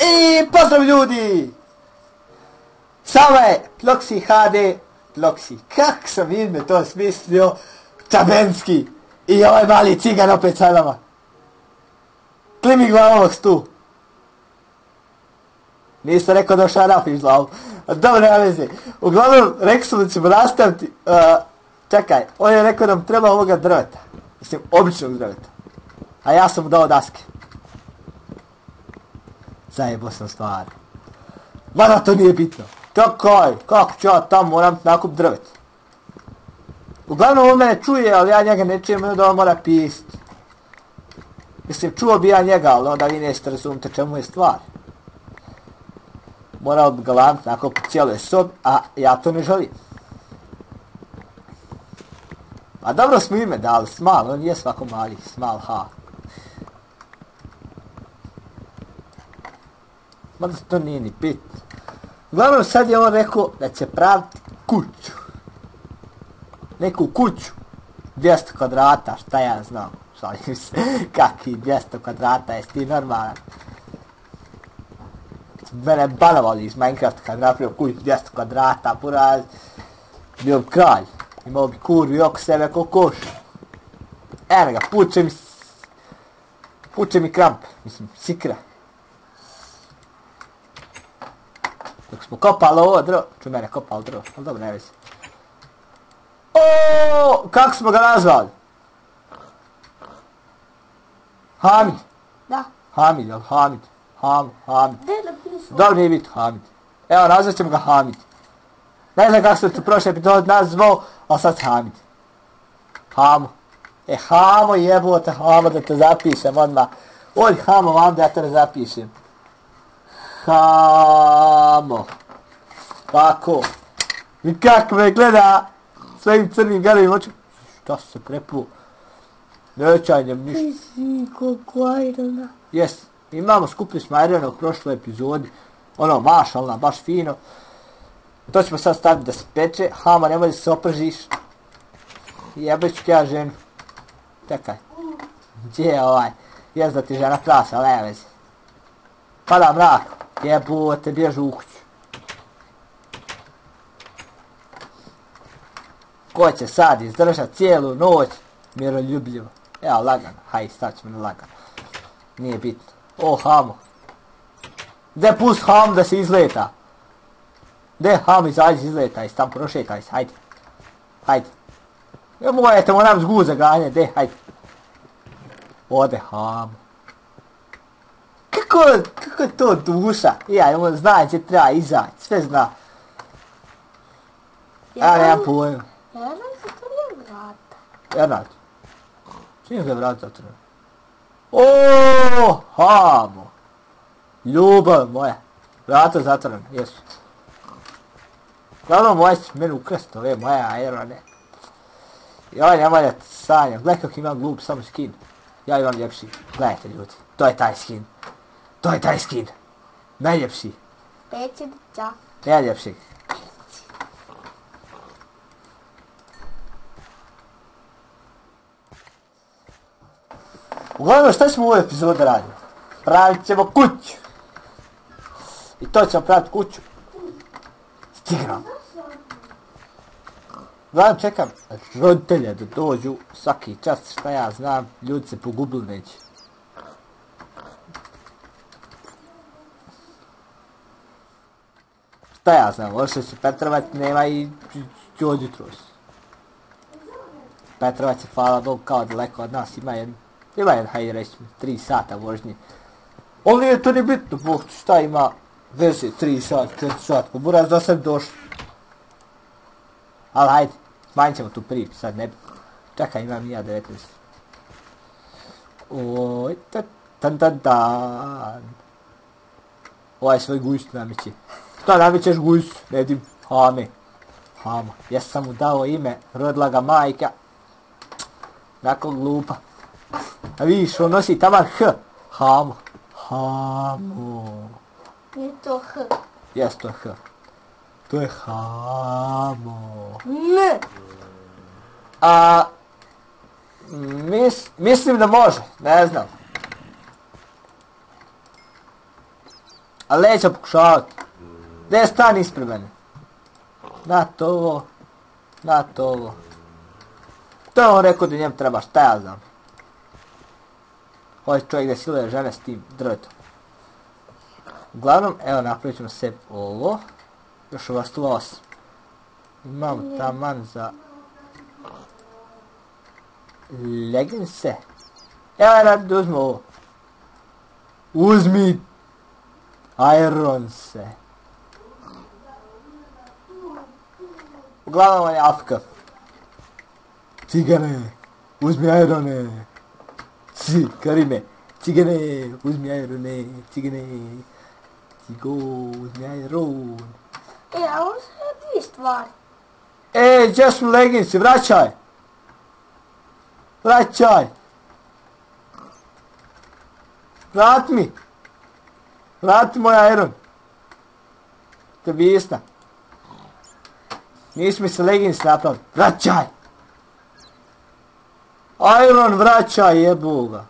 I pozdrav ljudi! Samo je Ploxi HD, Ploxi, kak sam ime to smislio, Čabenski i ovaj mali cigan opet sa nama. Klimi glavom tu. Nisam rekao da šarafiš glavu. Dobro, nema veze. Uglavnom, rekao sam da ćemo nastaviti. Čekaj, on je rekao da nam treba ovoga drveta. Mislim, običnog drveta. A ja sam mu dao daske. Zajebo sam stvari. Mada to nije bitno. Čekaj, kako ću ja tamo moram nakup drvet. Uglavnom on mene čuje, ali ja njega ne čujem, onda on mora pisati. Mislim, čuo bi ja njega, ali onda vi nećete razumite čemu je stvar. Morao bi galamiti nakon po cijeloj sobi, a ja to ne želim. A dobro smo ime dali, Smal, on je svako mali, Smal H. Mada to nije ni bit. Uglavnom sad je on rekao da će praviti kuću. Neku kuću. 200 kvadrata, šta ja znam. Šalim se, kakvi 200 kvadrata, jesi ti normalan? Mene banavali iz Minecrafta kad napravio kuću 200 kvadrata, buraz. Bio bi kralj. Imao bi kurvi oko sebe ko koš. Eno ga, puče mi kramp, mislim, sikra. Dok smo kopali ovo drvo, ču mene kopali drvo, ali dobro, ne vezi. Oooo, kako smo ga nazvali? Hamid. Da. Hamid, jel Hamid? Hamid. Gdje je napisao? Dobro nije biti Hamid. Evo, nazvat ćemo ga Hamid. Ne znam kako se tu prošle epizod nazvao, ali sad Hamid. Hamo. Hamo jebote, Hamo da te zapišem odmah. Oj, Hamo, vam da ja te ne zapišem. Hamo. Tako. I kako me gleda svojim crnim galim očima. Šta se prepuo? Nećanjem ništa. Ti si koliko Irona. Jes, imamo skupili smo Irona u prošloj epizodi. Ono, mašalna, baš fino. To ćemo sad staviti da se peče. Hama, nemoj da se opržiš. Jebeć ću ja ženu. Čekaj. Gdje je ovaj? Jes da ti žena prasa, ali ne vezi. Pada mrak. Jebote, bježu u kuću. Ko će sad izdržat cijelu noć miroljubljivo? Evo, lagano. Hajde, staćemo na lagano. Nije bitno. O, Hamo. Gdje pust Hamo da se izleta? Gdje Hamo izađi izletaj, tam prošetaj se, hajde. Hajde. Ja mojete, moram zguza ganje, gdje, hajde. Ode Hamo. Kako je to duša? Ja, on zna gdje treba izaći, sve zna. Ja nemam pojma. Jedan zatvorio vrata. Ernad. Čim ga vrat zatvorio? Oooo, Hamo. Ljubav moja. Vrata zatvorena, jesu. Glavno moja će meni ukrst, ove moja aerone. I ovaj nemoj da sanjam. Gledaj kako imam glup samo skin. Ja imam ljepši. Gledajte ljudi. To je taj skin. To je taj skin. Najljepši. Predsjednica. Najljepši. Uglavnom šta ćemo u ovoj epizodi raditi? Pravit ćemo kuću. I to ćemo praviti kuću. Stignom. Uglavnom čekam roditelje da dođu svaki čas, šta ja znam, ljudi se pogubili neće. Šta ja znam, možda se Petrovac nema i od jutros. Petrovac je, hvala Bogu, kao daleko od nas, ima jedan, hajde reći, 3 sata vožnje. Ali nije to ni bitno, Bog šta ima veze, 3 sata, 4 sata, pa buraz do sad došli. Ali hajde, smanjit ćemo tu priču, sad ne bi. Čekaj, imam i ja 19. Oj, tan. Ovaj svoj gujs namići. Šta namićeš gujs? Ne dim, Hame. Hama, ja sam mu dao ime, rodila ga majka. Nakon glupa. A vidiš, on nosi taman H. Hamo. Hamo. Nije to H. Jes, to je H. To je Hamo. Ne. Mislim da može, ne znam. Ali neće pokušavati. Gdje stani ispred mene? Na to ovo. Na to ovo. To je on rekao da njemu treba, šta ja znam. Ovaj čovjek da siluje žene s tim drvetom. Uglavnom, evo napravit ćemo sebi ovo. Još ova 108. Imam taman za... leginse. Evo radi da uzmu ovo. Uzmi iron se. Uglavnom on je afka. Cigane, uzmi irone. Karime, cigane, uzmi irone. Cigane, cigo, uzmi iron. A ovo su dvije stvari. Gdje su leginsi, vraćaj. Vraćaj. Vrati mi. Vrati moj iron. To je bisna. Nisi mi se legins napravili. Vraćaj. Iron vraćaj, jebuga.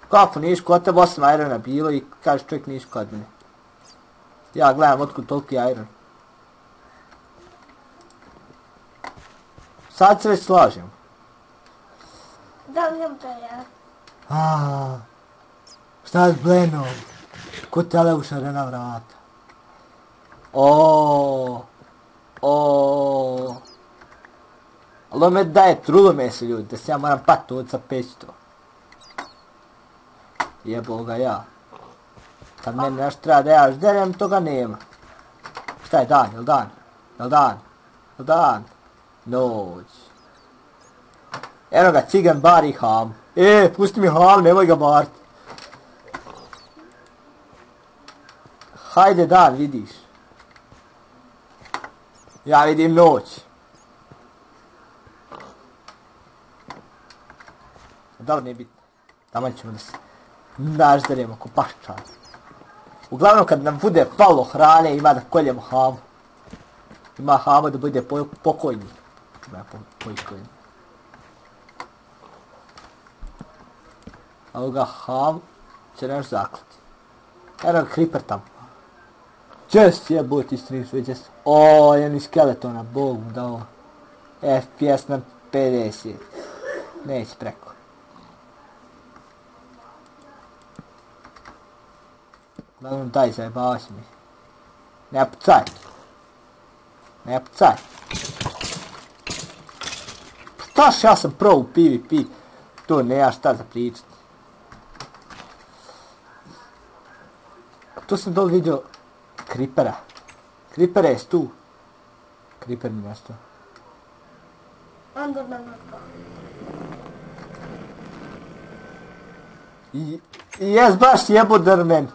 Kako nisi kod tebe 8 irona bilo i kaže čovjek nisi kod mene. Ja gledam otkud toliki iron. Sad se već slažem. Da li nam to je? Šta je s Blenom? Ko tele u šarena vrata? Ali on me daje trulo mese ljudi, da se ja moram pati od sa 500. Jebo ga ja. Kad meni nešto treba da ja ždeljem, toga nema. Šta je dan, jel dan? Jel dan? Jel dan? Noć. Eno ga, cigan bari ham. Pusti mi ham, nemoj ga barti. Hajde dan, vidiš. Ja vidim noć. Dobro, nije bitno. Tamo ćemo da se nažderemo ko paščar. Uglavnom kad nam bude palo hrane ima da koljemo hamu. Ima hama da bude pokojni. Ima pokojni. A ovoga ham će nešto zaklati. Eno ga creeper tamo. Just jebut istrini sve just. Jedni skeletona, Bog mu dao. FPS na 50. Neće preko. Uglavnom daj zajebavaš mi. Ne pucaj. Ne pucaj. Štaš, ja sam pro u PvP. To nema šta za pričati. Tu sam dole vidio creepera. Creeper je tu. Creeper mi nestao. Enderman. I jes baš jebodrmen.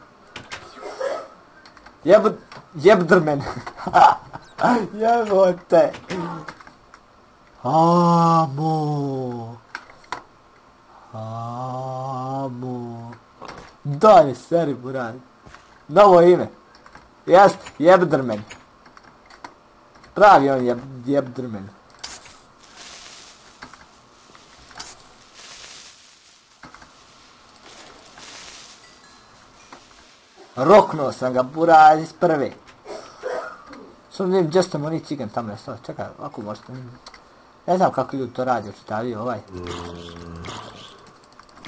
Jebodrmen. Jebote. Amo. Daj mi seri buran. Novo ime. Jest, jebodrmen. Pravi on jebodrmen. Roknuo sam ga buraz iz prve. Što vidim gdje sam oni cigan tamo nestao. Čekaj, ako možete. Ne znam kako ljudi to radi, očitavio ovaj.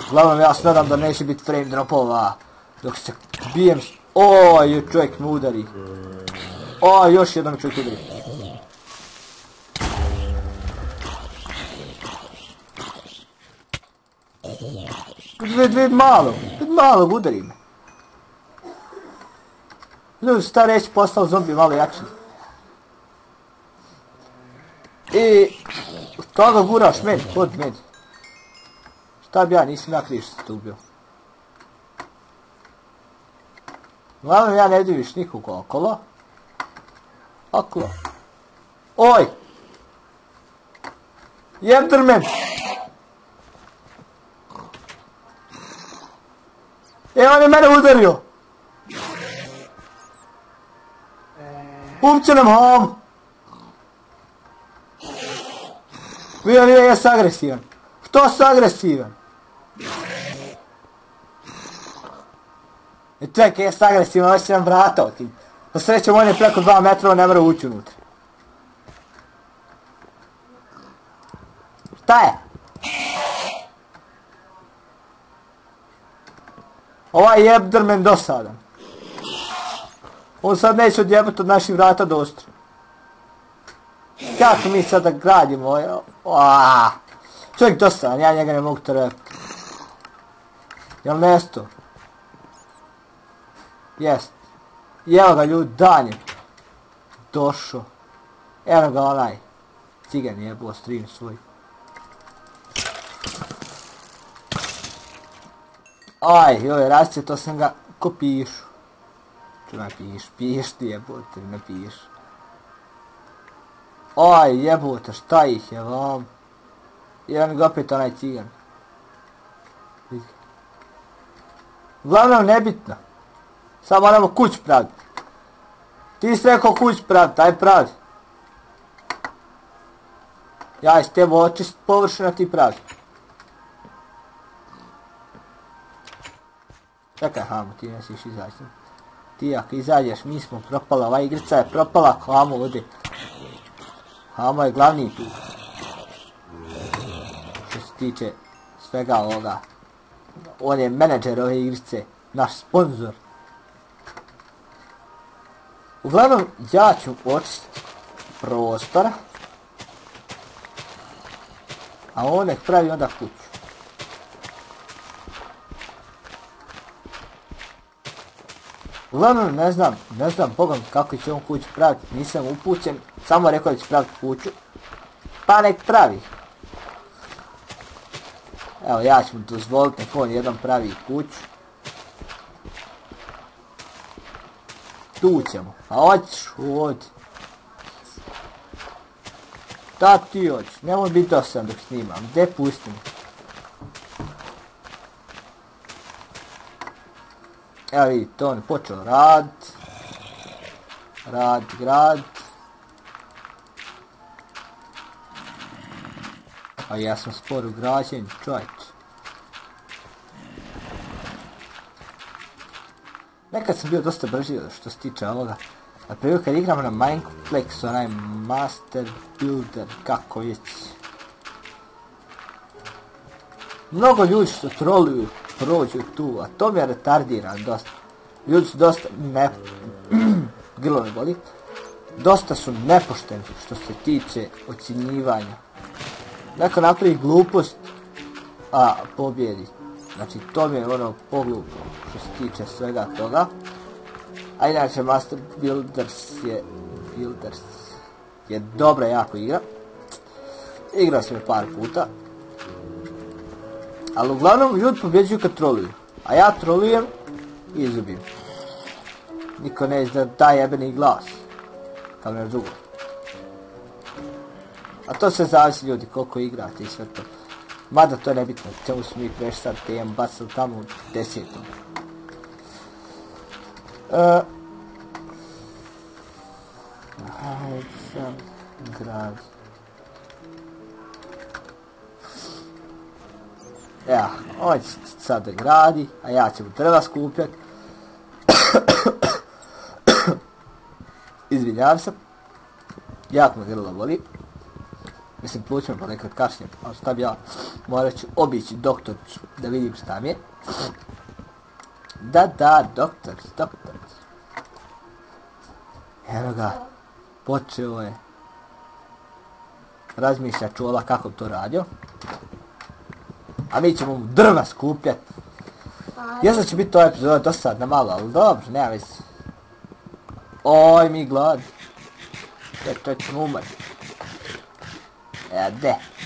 Uglavnom ja se nadam da neće biti frame dropova. Dok se bijem. Čovjek me udari. Još jedan čovjek udari. Vid malo udari me. Ljudi su ta reći postao zombi malo jači. I toga guraš meni, hod meni. Šta bi ja, nisam ja kriv što se tu ubio. Uglavnom ja ne vidim više nikoga okolo. Oj! Jebdrmen! On je mene udario! Upće nam ham! Bio nije jes agresivan. Što si agresivan? I čekaj, jes agresivno, ovo će nam vrata otim. Po srećom on je preko 2 metra, on ne mora ući unutra. Šta je? Ovaj jebdrmen dosadan. On sad neće odjebati od naših vrata do ostra. Kako mi sada gradimo? Čovjek dosadan, ja njega ne mogu trepati. Jel nesto? Jest. I evo ga ljudi, dan je došao. Evo ga onaj cigan jebao stream svoj. Joj, rascjeto sam ga ko pišu. Ču piš ti jebote, napiš. Jebote, šta ih je vam? Jedan ga opet onaj cigan. Uglavnom nebitno. Samo moramo kuć praviti. Ti si rekao kuć praviti, aj pravi. Ja iz tebe očist površina ti pravi. Čekaj, Hamo, ti nesiš izaći. Ti ako izađeš, mi smo propala, ova igrica je propala, Hamo ovdje. Hamo je glavni tu. Što se tiče svega ovoga. On je menadžer ove igrice, naš sponzor. Uglavnom, ja ću očistiti prostor. A on nek pravi onda kuću. Uglavnom, ne znam Bogom kako će on kuću praviti, nisam upućen, samo rekao da će praviti kuću. Pa nek pravi. Evo, ja ću mu dozvoliti nek on jedan pravi kuću. Tu ćemo, a hoćeš ovdje. Da ti hoćeš, nemoj biti dosadan dok snimam, gdje pusti me. Evo vidite, on je počeo radit. A ja sam spor u građenju, čovječ. Nekad sam bio dosta brži što se tiče ovoga. Na primjer kad igramo na Mineplex, onaj Master Builder, kako već. Mnogo ljudi što troluju, prođu tu, a to mi je retardiran dosta. Ljudi su dosta grlo me boli. Dosta su nepošteni što se tiče ocjenjivanja. Neko napravi glupost, a pobjedi. Znači to mi je ono poglupo što se tiče svega toga. A inače Master Builders je dobra jako igra. Igrao sam je par puta. Ali uglavnom ljudi pobjeđuju kad troluju. A ja trolujem i izubim. Niko ne izda taj jebeni glas. Kao ne drugo. A to sve zavisi ljudi koliko igrate i sve to. Mada to je nebitno, čemu smo mi prešli sad TM bacili tamo u 10. Hajde sam grad. Evo, on će sad da gradi, a ja ću mu drva skupljati. Izvinjavam se. Jako me grlo boli. Mislim, plućem pa nekad kašljem, ali šta bi ja, morat ću obići doktoricu da vidim šta mi je. Da, doktoric. Evo ga, počeo je. Razmišlja čula kako bi to radio. A mi ćemo mu drva skupljati. Jesam će biti ova epizoda dosadna malo, ali dobro, nema veze. Oj, mi glad. To ćemo umrti.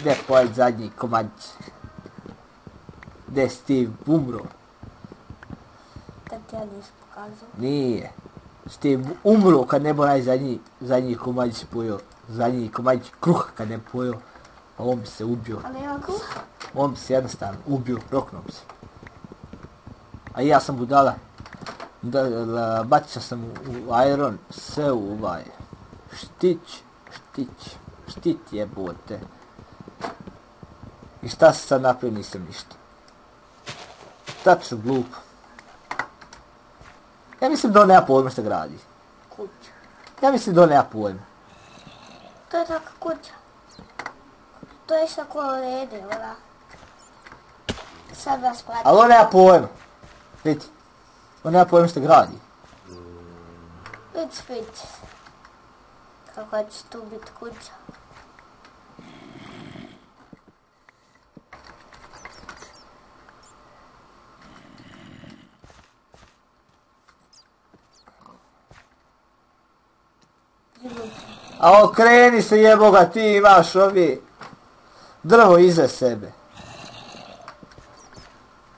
Gdje pojeć zadnji komadić? Gdje je Steve umro? Kad ti ja nisam pokazao. Nije. Steve umro kad ne bo zadnji komadić pojeo. Zadnji komadić kruha kad ne pojeo. Pa on bi se ubio. A nema kruha? On bi se jednostavno ubio, roknuo bi se. A ja sam budala. Bacio sam u iron sve u ovaj štit jebote. I šta se sad napravio, nisam ništa. Tačno glupo. Ja mislim da on nema pojma što gradi. Kuća. Ja mislim da on nema pojma. To je taka kuća. To je sa kolorede, ora. Sad vas platim. Ali on nema pojma. Vidi. On nema pojma što gradi. Vidi. Kako će tu biti kuća. A okreni se jeboga, ti imaš ovi drvo iza sebe.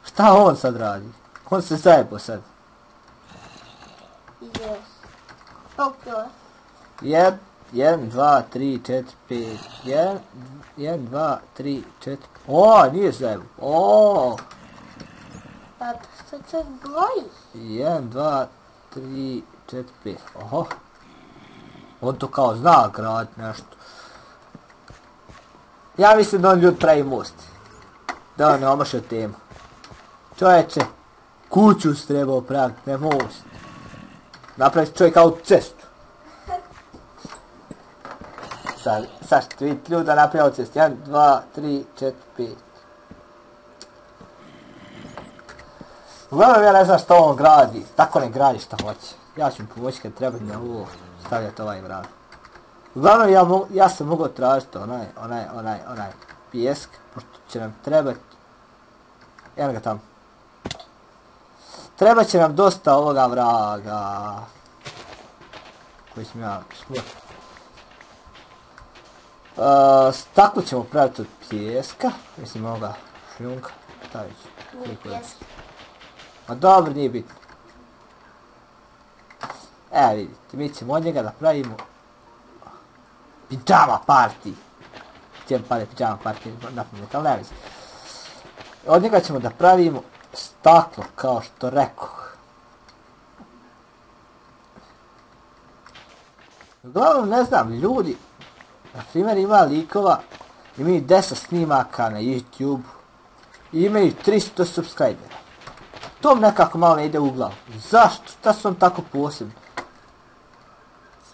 Šta on sad radi? On se zajebo sad. Yes. Popio. 1, 2, 3, 4, 5. 1, 2, 3, 4. O, nije zajebo. O. Pa što će broji? 1, 2, 3, 4, 5. Oho. On to kao zna graditi nešto. Ja mislim da on ljud pravi most. Da on ne omaše temu. Čovječe, kuću se trebao praviti, ne most. Napraviti čovjek kao cestu. Sad ćete vidjeti ljuda napravio cestu. 1, 2, 3, 4, 5. Uglavnom ja ne znam što on gradi. Tako ne gradi što hoće. Ja ću mu pomoći kad treba na ovo stavljati ovaj vrat. Uglavnom ja sam mogao tražiti onaj pijesk, pošto će nam trebati. Evo ga tamo. Treba će nam dosta ovoga vraga. Koji sam ja smutio. Staklo ćemo praviti od pijeska. Mislim ovoga šljunka. Stavit ću. Nije pjesak. Ma dobro, nije bitno. Evo vidite, mi ćemo od njega da pravimo pijama party. Htjem pade pijama party, napamet, ali ne vezi. Od njega ćemo da pravimo staklo, kao što rekoh. Uglavnom, ne znam, ljudi, na primjer ima likova, imaju 10 snimaka na YouTube i imaju 300 subscribera. To mi nekako malo ne ide u glavu. Zašto? Šta su on tako posebni?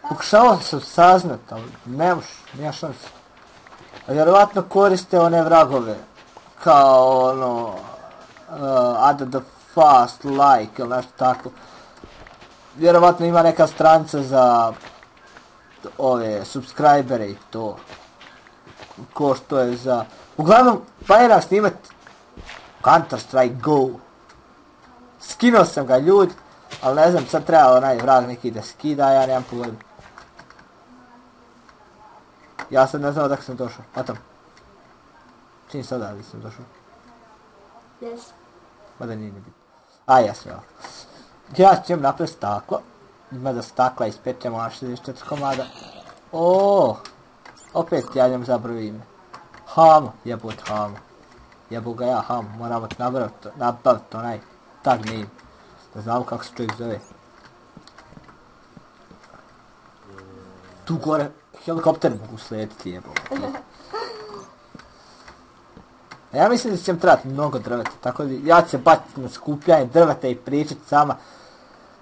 Pokušavao sam saznat, ali ne možeš, nema šanse. Vjerovatno koriste one vragove, kao ono, add the fast like ili nešto tako. Vjerovatno ima neka stranica za ove subscribere i to. Ko što je za... Uglavnom, planira snimat Counter Strike Go. Skinuo sam ga ljudi, ali ne znam, sad treba onaj vrag neki da skida, ja nemam pojma. Ja sad ne znam odakle sam došao, pa tamo. Čim sada li sam došao? Yes. Mada nije ni bitno. A ja sve ovo. Ja ćem napraviti staklo. Ima da stakla ispečemo na 64 komada. Oooo. Opet ja njom zabrao ime. Hamo, jebot Hamo. Jebu ga ja Hamo, moramo nabaviti onaj tag name. Da znamo kako se čovjek zove. Tu gore helikopter mogu slijediti jebo. Ja mislim da će mi trebati mnogo drveta, tako da ja ću se baciti na skupljanje drveta i pričati sama.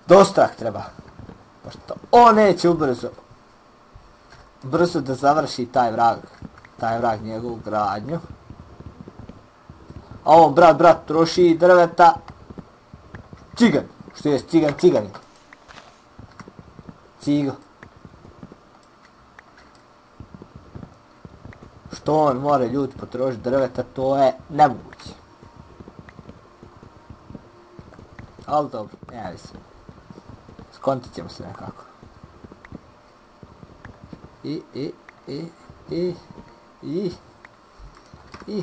Dosta treba. Pošto on neće brzo da završi taj vrag njegovu gradnju. A on brat troši drveta. Cigan, što je ciganin. Cigo. Što on mora ljudi potrošiti drveta, to je nemoguće. Ali dobro, ne mislim. Skontit ćemo se nekako.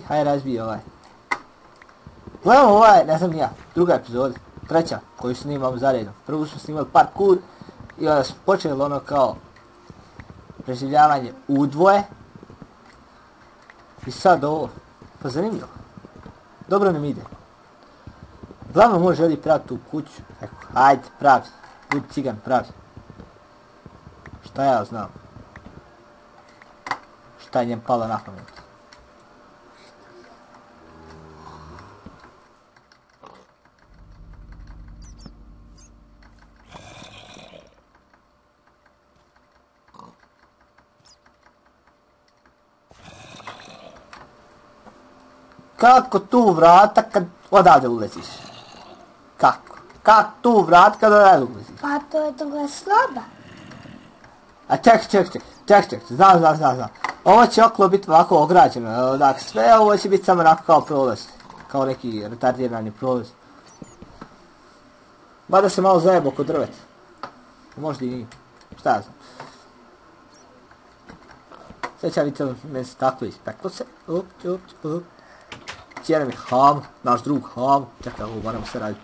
Hajde razbij ovaj. Gledamo ovaj, ne znam ni ja, druga epizoda, treća, koju snimamo za redom. Prvu smo snimali parkour i onda smo počeli ono kao preživljavanje udvoje. I sad ovo, pa zanimljivo. Dobro nam ide. Glavno može želi praviti tu kuću. Eko, hajde, pravi. Budi cigan, pravi. Šta ja znam? Šta je njem palo na pamet? kako tu vrata kad odavde uleziš? Kako? Kako tu vrata kad odavde uleziš? Pa to je druga soba. A ček, znam. Ovo će okolo biti ovako ograđeno, dakle sve ovo će biti samo onako kao prolaz. Kao neki retardirani prolaz. Mada se malo zajebo kod drveta. Možda i nije. Šta ja znam. Sveća vidite me se tako ispeklo se. Up. Cijene mi ham, naš drug ham. Čekaj, ovo moramo se raditi.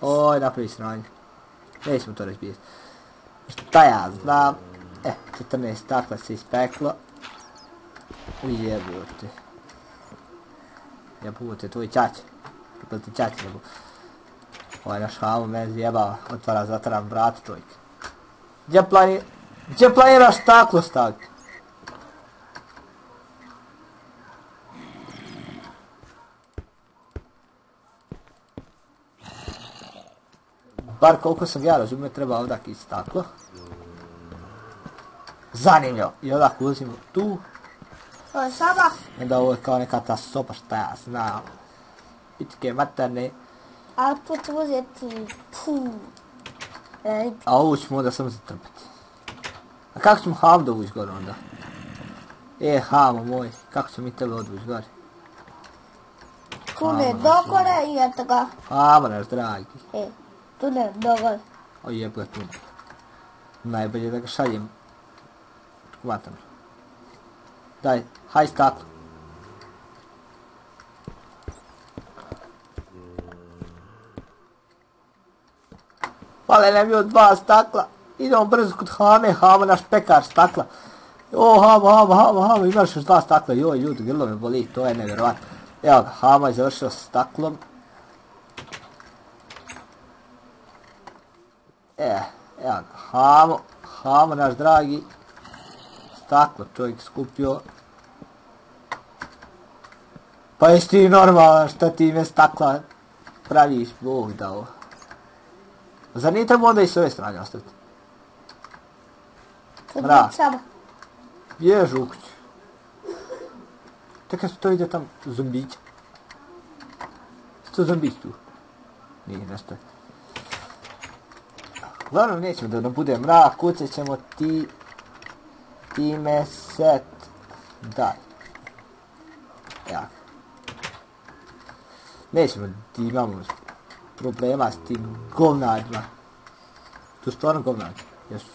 Oj, napravi sranje. Nećemo to razbijeti. Šta ja znam. 14 stakla se ispeklo. Ujebote. Jebote, tvoj čače. Kako ti čače nebo. Ovaj naš hamo mene zjebava. Otvara, zatvaram vrat čovjek. Gdje planiraš staklo staviti? Bar koliko sam ja razumio, treba ovdje i staklo. Zanimljivo. I ovdje ulazimo tu. To je soba. Onda ovo je kao neka ta soba, šta ja znam. Pitke materne. Ali tu ću uzeti A ovu ćemo onda samo zatrpati. A kako ćemo ham da uvući gore onda? Hamo moj, kako ćemo mi tebe odvući gore? Tu ne dogore i eto ga. Hamo naš dragi. Tu ne dogore. O jeb ga tu. Najbolje da ga šaljem. Hvatam. Daj, haj staklo. Fale nam još 2 stakla. Idemo brzo kod Hame, Hamo naš pekar stakla. O, Hamo, imaš još 2 stakla. Joj, ljudi, grlo me boli, to je nevjerovatno. Evo ga, Hamo je završio s staklom. Evo ga, Hamo naš dragi. Staklo čovjek skupio. Pa jesi ti normalan šta ti ime stakla praviš, Bog dao. Zar nije treba onda i s ove strane ostaviti? Mrak. Bjež u kuću. Tek kad to ide tam zombić. Što zombić tu? Nije nešto. Uglavnom nećemo da nam bude mrak, kucat ćemo time set. Daj. Jak. Nećemo ti imamo problema s tim govnarima. Tu stvarno govnari. Jesu.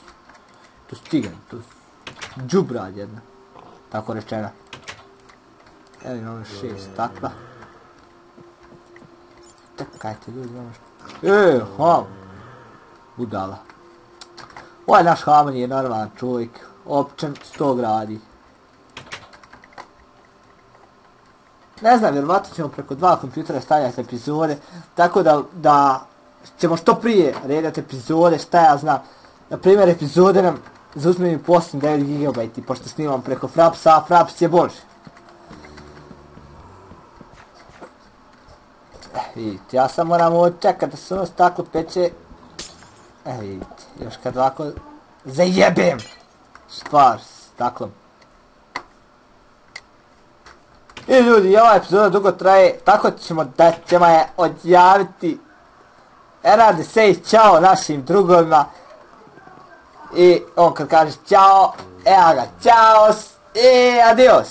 Tu su cigani, tu su džubrad jedna. Tako rečena. Evo imamo 6 stakla. Čekajte ljudi, imamo što. Ham. Budala. Ovaj naš Hamo nije normalan čovjek. Općen 100 gradi. Ne znam, vjerovatno ćemo preko 2 kompjutera stavljati epizode, tako da ćemo što prije redati epizode, šta ja znam. Na primjer, epizode nam zauzme mi posljedno 9 GB, pošto snimam preko Frapsa, a Fraps je bože. Vidite, ja sam moram ovo čekat da se ono staklo peče. Vidite, još kad ovako zajebem stvar s staklom. I ljudi, ova epizoda dugo traje, tako da ćemo je odjaviti. Rade say čao našim drugovima. I on kad kaže čao, evo ga, čao i adios.